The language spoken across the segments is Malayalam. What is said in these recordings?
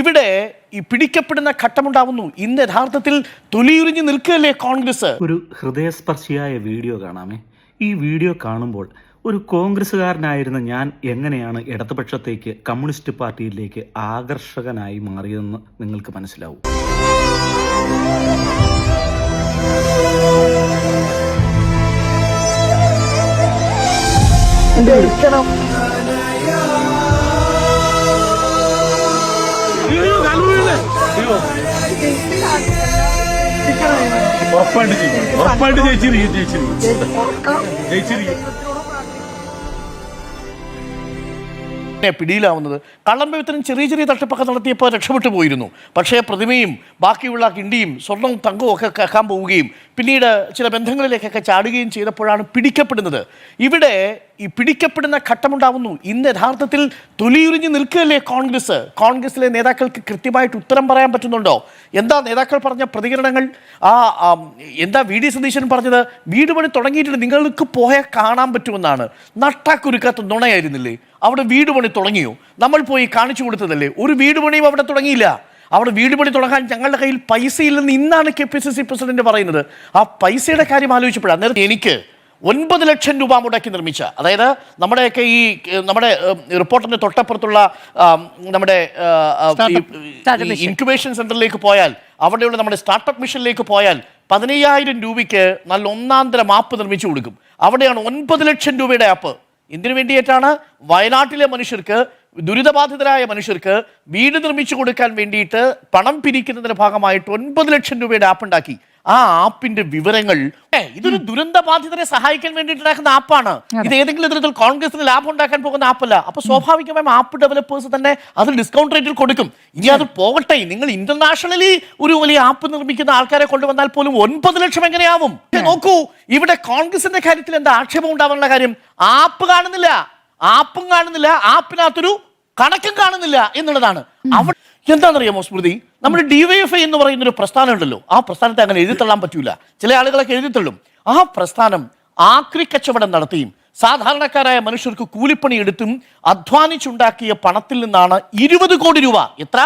ഇവിടെ ഈ പിടിക്കപ്പെടുന്ന ഘട്ടമുണ്ടാവുന്നു. ഇന്ന് യഥാർത്ഥത്തിൽ തൊലിയുരിഞ്ഞ് നിൽക്കുകയല്ലേ കോൺഗ്രസ്. ഒരു ഹൃദയസ്പർശിയായ വീഡിയോ കാണാമേ. ഈ വീഡിയോ കാണുമ്പോൾ ഒരു കോൺഗ്രസ്സുകാരനായിരുന്ന ഞാൻ എങ്ങനെയാണ് ഇടതുപക്ഷത്തേക്ക് കമ്മ്യൂണിസ്റ്റ് പാർട്ടിയിലേക്ക് ആകർഷകനായി മാറിയതെന്ന് നിങ്ങൾക്ക് മനസ്സിലാവും. ഉറപ്പായിട്ട് ജയിച്ചിരിക്കും. പിടിയിലാവുന്നത് കള്ളംപെയ്ത്തിന് ചെറിയ ചെറിയ തട്ടിപ്പൊക്കെ നടത്തിയപ്പോൾ രക്ഷപ്പെട്ടു പോയിരുന്നു. പക്ഷേ പ്രതിമയും ബാക്കിയുള്ള കിണ്ടിയും സ്വർണവും തങ്കവും ഒക്കെ കേൾക്കാൻ പോവുകയും പിന്നീട് ചില ബന്ധങ്ങളിലേക്കൊക്കെ ചാടുകയും ചെയ്തപ്പോഴാണ് പിടിക്കപ്പെടുന്നത്. ഇവിടെ ഈ പിടിക്കപ്പെടുന്ന ഘട്ടമുണ്ടാവുന്നു. ഇന്ന് യഥാർത്ഥത്തിൽ തൊലിയുരിഞ്ഞ് നിൽക്കുകയല്ലേ കോൺഗ്രസ്. കോൺഗ്രസിലെ നേതാക്കൾക്ക് കൃത്യമായിട്ട് ഉത്തരം പറയാൻ പറ്റുന്നുണ്ടോ? എന്താ നേതാക്കൾ പറഞ്ഞ പ്രതികരണങ്ങൾ? എന്താ VD സതീശൻ പറഞ്ഞത്? വീട് പണി തുടങ്ങിയിട്ടുണ്ട്, നിങ്ങൾക്ക് പോയാൽ കാണാൻ പറ്റുമെന്നാണ്. നട്ടാക്കുരുക്കാത്ത നുണയായിരുന്നില്ലേ? അവിടെ വീട് പണി തുടങ്ങിയോ? നമ്മൾ പോയി കാണിച്ചു കൊടുത്തതല്ലേ? ഒരു വീട് പണിയും അവിടെ തുടങ്ങിയില്ല. അവിടെ വീട് പണി തുടങ്ങാൻ ഞങ്ങളുടെ കയ്യിൽ പൈസ ഇല്ലെന്ന് ഇന്നാണ് KPCC പ്രസിഡന്റ് പറയുന്നത്. ആ പൈസയുടെ കാര്യം ആലോചിച്ചപ്പോഴാണ് നേരത്തെ എനിക്ക് 9 ലക്ഷം രൂപ മുടക്കി നിർമ്മിച്ച, അതായത് നമ്മുടെയൊക്കെ നമ്മുടെ റിപ്പോർട്ടിന്റെ തൊട്ടപ്പുറത്തുള്ള നമ്മുടെ ഇൻക്യുബേഷൻ സെന്ററിലേക്ക് പോയാൽ, അവിടെയുള്ള നമ്മുടെ സ്റ്റാർട്ടപ്പ് മിഷനിലേക്ക് പോയാൽ 15,000 രൂപയ്ക്ക് നല്ല ഒന്നാന്തരം ആപ്പ് നിർമ്മിച്ചു കൊടുക്കും. അവിടെയാണ് 9 ലക്ഷം രൂപയുടെ ആപ്പ്. എന്തിനു വേണ്ടിയിട്ടാണ്? വയനാട്ടിലെ മനുഷ്യർക്ക്, ദുരിതബാധിതരായ മനുഷ്യർക്ക് വീട് നിർമ്മിച്ചു കൊടുക്കാൻ വേണ്ടിയിട്ട് പണം പിരിക്കുന്നതിന്റെ ഭാഗമായിട്ട് 9 ലക്ഷം രൂപയുടെ ആപ്പ് ഉണ്ടാക്കി. ആ ആപ്പിന്റെ വിവരങ്ങൾ, ഇതൊരു ദുരന്ത ബാധിതരെ സഹായിക്കാൻ വേണ്ടിയിട്ടുണ്ടാക്കുന്ന ആപ്പാണ്. ഇത് ഏതെങ്കിലും തരത്തിൽ കോൺഗ്രസിന് ലാഭം ഉണ്ടാക്കാൻ പോകുന്ന ആപ്പല്ല. അപ്പൊ സ്വാഭാവികമായും ആപ്പ് ഡെവലപ്പേഴ്സ് തന്നെ അത് ഡിസ്കൗണ്ട് റേറ്റിൽ കൊടുക്കും. ഇനി അത് പോകട്ടെ, നിങ്ങൾ ഇന്റർനാഷണലി ഒരു വലിയ ആപ്പ് നിർമ്മിക്കുന്ന ആൾക്കാരെ കൊണ്ടുവന്നാൽ പോലും 9 ലക്ഷം എങ്ങനെയാവും? നോക്കൂ, ഇവിടെ കോൺഗ്രസിന്റെ കാര്യത്തിൽ എന്താ ആക്ഷേപം ഉണ്ടാവാനുള്ള കാര്യം? ആപ്പ് കാണുന്നില്ല, ആപ്പും കാണുന്നില്ല, ആപ്പിനകത്തൊരു കണക്കും കാണുന്നില്ല എന്നുള്ളതാണ്. അവിടെ എന്താണെന്നറിയാമോ സ്മൃതി, നമ്മുടെ DYFI എന്ന് പറയുന്ന ഒരു പ്രസ്ഥാനം ഉണ്ടല്ലോ, ആ പ്രസ്ഥാനത്തെ അങ്ങനെ എഴുതിത്തള്ളാൻ പറ്റൂല. ചില ആളുകളൊക്കെ എഴുതിത്തള്ളും. ആ പ്രസ്ഥാനം ആക്രി കച്ചവടം നടത്തിയും സാധാരണക്കാരായ മനുഷ്യർക്ക് കൂലിപ്പണി എടുത്തും അധ്വാനിച്ചുണ്ടാക്കിയ പണത്തിൽ നിന്നാണ് 20 കോടി രൂപ, എത്ര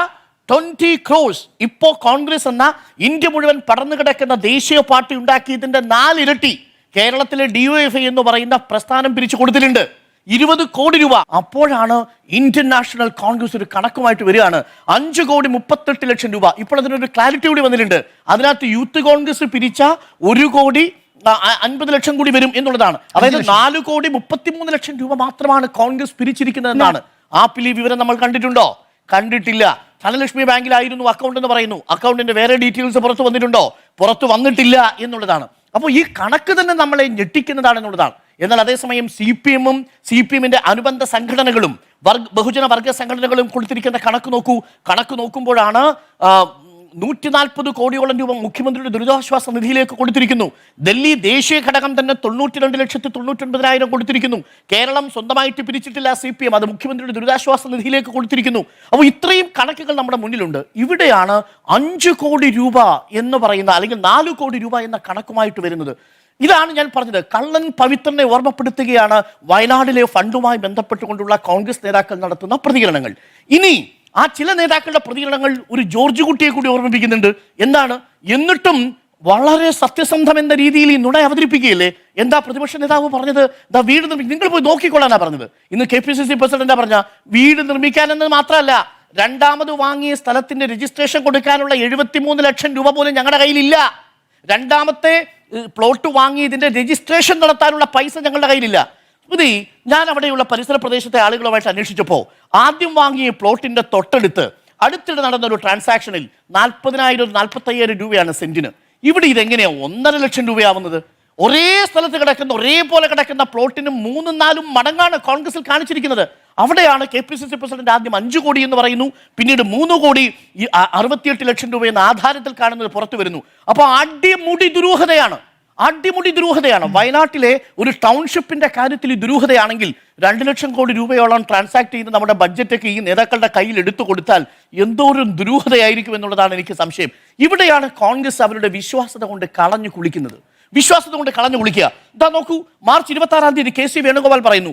20 crores ഇപ്പോ കോൺഗ്രസ് എന്ന ഇന്ത്യ മുഴുവൻ പടർന്നു കിടക്കുന്ന ദേശീയ പാർട്ടി ഉണ്ടാക്കിയതിന്റെ 4 ഇരട്ടി കേരളത്തിലെ DYFI എന്ന് പറയുന്ന പ്രസ്ഥാനം പിരിച്ചു കൊടുത്തിട്ടുണ്ട്. 20 കോടി രൂപ. അപ്പോഴാണ് ഇന്ത്യൻ നാഷണൽ കോൺഗ്രസ് ഒരു കണക്കുമായിട്ട് വരികയാണ്. 5,38 ലക്ഷം രൂപ. ഇപ്പോൾ അതിനൊരു ക്ലാരിറ്റി കൂടി വന്നിട്ടുണ്ട്. അതിനകത്ത് യൂത്ത് കോൺഗ്രസ് പിരിച്ച 1,50 ലക്ഷം കൂടി വരും എന്നുള്ളതാണ്. അതായത് 4,33 ലക്ഷം രൂപ മാത്രമാണ് കോൺഗ്രസ് പിരിച്ചിരിക്കുന്നതെന്നാണ്. ആപ്പിൽ ഈ വിവരം നമ്മൾ കണ്ടിട്ടുണ്ടോ? കണ്ടിട്ടില്ല. ധനലക്ഷ്മി ബാങ്കിലായിരുന്നു അക്കൗണ്ട് എന്ന് പറയുന്നു. അക്കൗണ്ടിന്റെ വേറെ ഡീറ്റെയിൽസ് പുറത്തു വന്നിട്ടുണ്ടോ? പുറത്തു വന്നിട്ടില്ല എന്നുള്ളതാണ്. അപ്പോൾ ഈ കണക്ക് തന്നെ നമ്മളെ ഞെട്ടിക്കുന്നതാണെന്നുള്ളതാണ്. എന്നാൽ അതേസമയം CPMന്റെ അനുബന്ധ സംഘടനകളും ബഹുജന വർഗ സംഘടനകളും കൊടുത്തിരിക്കുന്ന കണക്ക് നോക്കൂ. കണക്ക് നോക്കുമ്പോഴാണ് 140 കോടിയോളം രൂപ മുഖ്യമന്ത്രിയുടെ ദുരിതാശ്വാസ നിധിയിലേക്ക് കൊടുത്തിരിക്കുന്നു. ഡൽഹി ദേശീയ ഘടകം തന്നെ 92,99,000 കൊടുത്തിരിക്കുന്നു. കേരളം സ്വന്തമായിട്ട് പിരിച്ചിട്ടില്ല CPM, അത് മുഖ്യമന്ത്രിയുടെ ദുരിതാശ്വാസ നിധിയിലേക്ക് കൊടുത്തിരിക്കുന്നു. അപ്പോൾ ഇത്രയും കണക്കുകൾ നമ്മുടെ മുന്നിലുണ്ട്. ഇവിടെയാണ് 5 കോടി രൂപ എന്ന് പറയുന്ന, അല്ലെങ്കിൽ 4 കോടി രൂപ എന്ന കണക്കുമായിട്ട് വരുന്നത്. ഇതാണ് ഞാൻ പറഞ്ഞത്. കള്ളൻ പവിത്രനെ ഓർമ്മപ്പെടുത്തുകയാണ് വയനാടിലെ ഫണ്ടുമായി ബന്ധപ്പെട്ടുകൊണ്ടുള്ള കോൺഗ്രസ് നേതാക്കൾ നടത്തുന്ന പ്രതികരണങ്ങൾ. ഇനി ആ ചില നേതാക്കളുടെ പ്രതികരണങ്ങൾ ഒരു ജോർജ് കുട്ടിയെ കൂടി ഓർമ്മിപ്പിക്കുന്നുണ്ട്. എന്താണ്? എന്നിട്ടും വളരെ സത്യസന്ധം എന്ന രീതിയിൽ ഈ നുണ അവതരിപ്പിക്കുകയല്ലേ. എന്താ പ്രതിപക്ഷ നേതാവ് പറഞ്ഞത്? വീട് നിങ്ങൾ പോയി നോക്കിക്കൊള്ളാനാ പറഞ്ഞത്. ഇന്ന് KPCC പ്രസിഡന്റ് പറഞ്ഞ വീട് നിർമ്മിക്കാനെന്ന് മാത്രമല്ല, രണ്ടാമത് വാങ്ങിയ സ്ഥലത്തിന്റെ രജിസ്ട്രേഷൻ കൊടുക്കാനുള്ള 73 ലക്ഷം രൂപ പോലും ഞങ്ങളുടെ കയ്യിലില്ല. രണ്ടാമത്തെ പ്ലോട്ട് വാങ്ങി ഇതിന്റെ രജിസ്ട്രേഷൻ നടത്താനുള്ള പൈസ ഞങ്ങളുടെ കയ്യിലില്ല. സ്മൃതി, ഞാൻ അവിടെയുള്ള പരിസര പ്രദേശത്തെ ആളുകളുമായിട്ട് അന്വേഷിച്ചപ്പോൾ ആദ്യം വാങ്ങിയ പ്ലോട്ടിന്റെ തൊട്ടടുത്ത് അടുത്തിടെ നടന്ന ഒരു ട്രാൻസാക്ഷനിൽ 40,000-45,000 രൂപയാണ് സെന്റിന്. ഇവിടെ ഇതെങ്ങനെയാ 1.5 ലക്ഷം രൂപയാവുന്നത്? ഒരേ സ്ഥലത്ത് കിടക്കുന്ന, ഒരേപോലെ കിടക്കുന്ന പ്ലോട്ടിന് 3-4 മടങ്ങാണ് കോൺഗ്രസിൽ കാണിച്ചിരിക്കുന്നത്. അവിടെയാണ് KPCC പ്രസിഡന്റ് ആദ്യം 5 കോടി എന്ന് പറയുന്നു, പിന്നീട് 3 കോടി 68 ലക്ഷം രൂപ എന്ന ആധാരത്തിൽ കാണുന്നത് പുറത്തു വരുന്നു. അപ്പോൾ അടിമുടി ദുരൂഹതയാണ്. വയനാട്ടിലെ ഒരു ടൗൺഷിപ്പിന്റെ കാര്യത്തിൽ ഈ ദുരൂഹതയാണെങ്കിൽ 2 ലക്ഷം കോടി രൂപയോളം ട്രാൻസാക്ട് ചെയ്ത് നമ്മുടെ ബഡ്ജറ്റൊക്കെ ഈ നേതാക്കളുടെ കയ്യിൽ എടുത്തു കൊടുത്താൽ എന്തോരം ദുരൂഹതയായിരിക്കും എന്നുള്ളതാണ് എനിക്ക് സംശയം. ഇവിടെയാണ് കോൺഗ്രസ് അവരുടെ വിശ്വാസത കൊണ്ട് കളഞ്ഞു കുളിക്കുന്നത്. വിശ്വാസത കൊണ്ട് കളഞ്ഞു കുളിക്കുക. ഇതാ നോക്കൂ, മാർച്ച് 26-ാം തീയതി KC വേണുഗോപാൽ പറയുന്നു,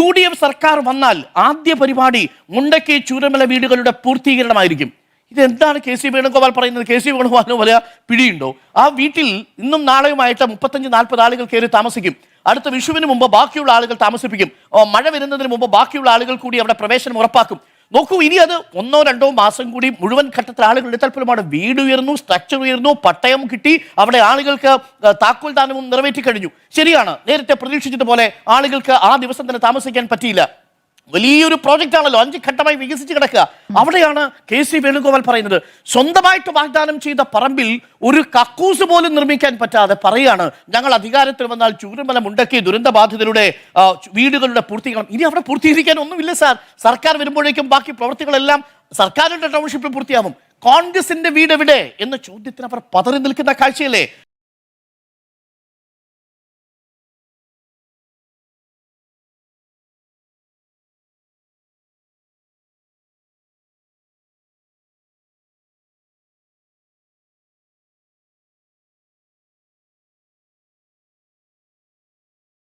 UDF സർക്കാർ വന്നാൽ ആദ്യ പരിപാടി മുണ്ടക്കൈ ചൂരമല വീടുകളുടെ പൂർത്തീകരണമായിരിക്കും. ഇതെന്താണ് KC വേണുഗോപാൽ പറയുന്നത്? KC വേണുഗോപാലിന് വലിയ പിടിയുണ്ടോ? ആ വീട്ടിൽ ഇന്നും നാളെയുമായിട്ട് 35-40 ആളുകൾ കയറി താമസിക്കും. അടുത്ത വിഷുവിന് മുമ്പ് ബാക്കിയുള്ള ആളുകൾ താമസിപ്പിക്കും. മഴ വരുന്നതിന് മുമ്പ് ബാക്കിയുള്ള ആളുകൾ കൂടി അവിടെ പ്രവേശനം ഉറപ്പാക്കും. നോക്കൂ, ഇനി അത് 1-2 മാസം കൂടി മുഴുവൻ ഘട്ടത്തിൽ ആളുകളുടെ തൽപ്പരമാണ്. വീട് ഉയർന്നു, സ്ട്രക്ചർ ഉയർന്നു, പട്ടയം കിട്ടി, അവിടെ ആളുകൾക്ക് താക്കോൽ ദാനവും നിറവേറ്റി കഴിഞ്ഞു. ശരിയാണ്, നേരത്തെ പ്രതീക്ഷിച്ചതുപോലെ ആളുകൾക്ക് ആ ദിവസം തന്നെ താമസിക്കാൻ പറ്റിയില്ല. വലിയൊരു പ്രോജക്റ്റ് ആണല്ലോ, 5 ഘട്ടമായി വികസിച്ച് കിടക്കുക. അവിടെയാണ് KC വേണുഗോപാൽ പറയുന്നത്, സ്വന്തമായിട്ട് വാഗ്ദാനം ചെയ്ത പറമ്പിൽ ഒരു കക്കൂസ് പോലും നിർമ്മിക്കാൻ പറ്റാതെ പറയാണ്, ഞങ്ങൾ അധികാരത്തിൽ വന്നാൽ ചൂരമല മുണ്ടക്കൈ ദുരന്ത ബാധിതരുടെ വീടുകളുടെ പൂർത്തീകരണം. ഇനി അവിടെ പൂർത്തീകരിക്കാൻ ഒന്നുമില്ല സാർ. സർക്കാർ വരുമ്പോഴേക്കും ബാക്കി പ്രവൃത്തികളെല്ലാം സർക്കാരിന്റെ ടൗൺഷിപ്പിൽ പൂർത്തിയാവും. കോൺഗ്രസിന്റെ വീട് എവിടെ എന്ന ചോദ്യത്തിന് അവർ പതറി നിൽക്കുന്ന കാഴ്ചയല്ലേ?